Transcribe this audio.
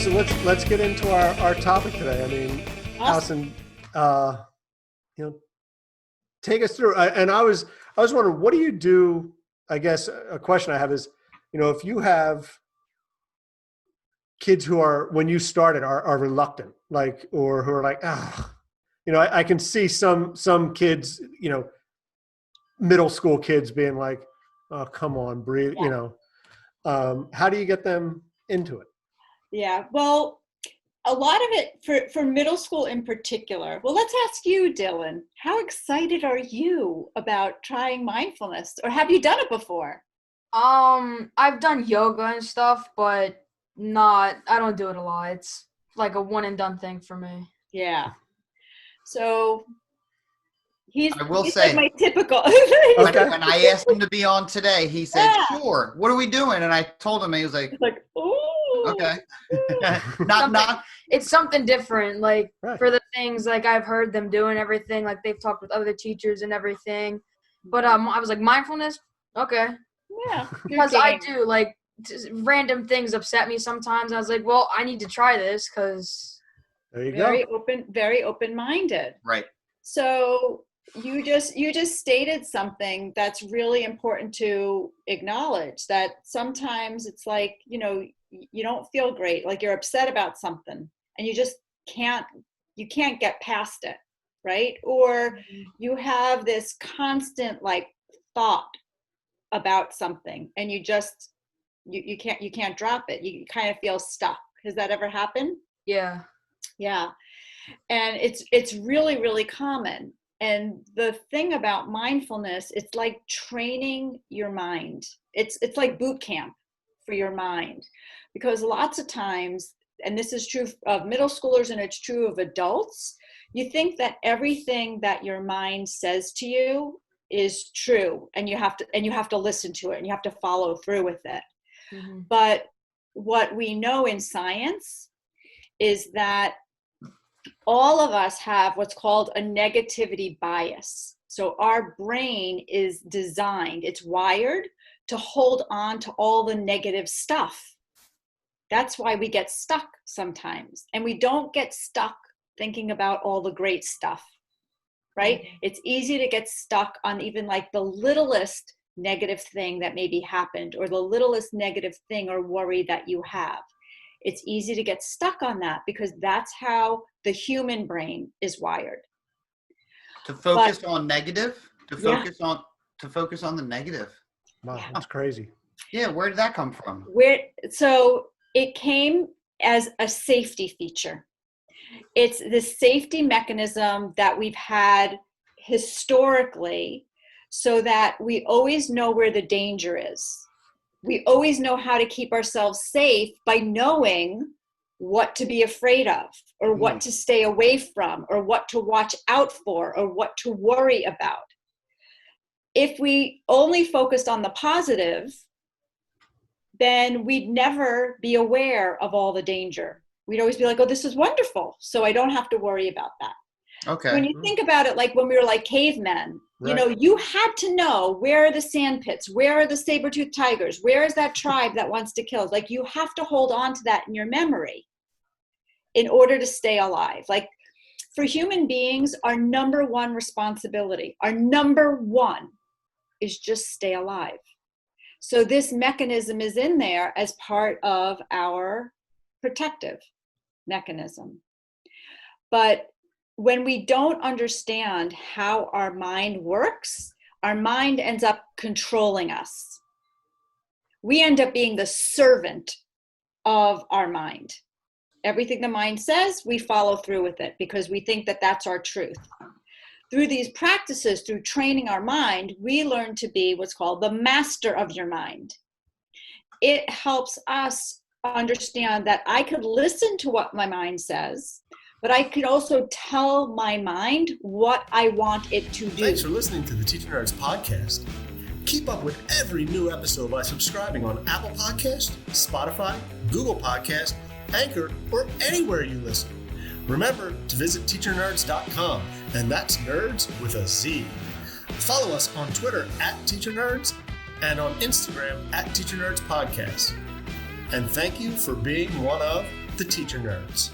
so let's get into our topic today. I mean, Awesome. Allison, take us through. And I was wondering, what do you do? I guess a question I have is, if you have kids who are, when you started, are reluctant, like, or who are like, I can see some kids, middle school kids being like, oh, come on, breathe, Yeah. How do you get them into it? Yeah. Well, a lot of it for middle school in particular. Well, let's ask you, Dylan. How excited are you about trying mindfulness, or have you done it before? I've done yoga and stuff, but I don't do it a lot. It's like a one and done thing for me. Yeah. So he's say, like my typical. when I asked him to be on today, he said, "Sure. What are we doing?" And I told him, he was like, "Ooh, okay." It's something different. Like Right. for the things like I've heard them doing everything. Like they've talked with other teachers and everything. But I was like, mindfulness, okay. Yeah, Because I do like random things upset me sometimes. I was like, well, I need to try this because There you go. very open-minded. Right. So you just stated something that's really important to acknowledge, that sometimes it's like, you don't feel great, like you're upset about something and you just can't get past it, right? Or you have this constant like thought about something and you just you can't drop it. You kind of feel stuck. Has that ever happened? yeah. Yeah. And it's really, really common. And the thing about mindfulness, it's like training your mind. It's like boot camp for your mind, because lots of times, and this is true of middle schoolers and it's true of adults, you think that everything that your mind says to you is true, and you have to listen to it and you have to follow through with it. Mm-hmm. But what we know in science is that all of us have what's called a negativity bias. So our brain is designed, it's wired to hold on to all the negative stuff. That's why we get stuck sometimes. And we don't get stuck thinking about all the great stuff, right? Mm-hmm. It's easy to get stuck on even like the littlest negative thing that maybe happened, or the littlest negative thing or worry that you have. It's easy to get stuck on that because that's how the human brain is wired. To focus on negative, to focus on the negative. Wow, that's crazy. Yeah, where did that come from? So it came as a safety feature. It's the safety mechanism that we've had historically, so that we always know where the danger is. We always know how to keep ourselves safe by knowing what to be afraid of, or what to stay away from, or what to watch out for, or what to worry about. If we only focused on the positive, then we'd never be aware of all the danger. We'd always be like, oh, this is wonderful, so I don't have to worry about that. Okay. When you think about it, like when we were like cavemen, right. You had to know, where are the sand pits? Where are the saber-toothed tigers? Where is that tribe that wants to kill? Like, you have to hold on to that in your memory in order to stay alive. Like, for human beings, our number one responsibility, our number one, is just stay alive. So this mechanism is in there as part of our protective mechanism. But when we don't understand how our mind works, our mind ends up controlling us. We end up being the servant of our mind. Everything the mind says, we follow through with it because we think that that's our truth. Through these practices, through training our mind, we learn to be what's called the master of your mind. It helps us understand that I could listen to what my mind says, but I could also tell my mind what I want it to do. Thanks for listening to the Teacher Nerds podcast. Keep up with every new episode by subscribing on Apple Podcast, Spotify, Google Podcast, Anchor, or anywhere you listen. Remember to visit teachernerds.com, and that's nerds with a Z. Follow us on Twitter @TeacherNerds and on Instagram @TeacherNerdsPodcast. And thank you for being one of the Teacher Nerds.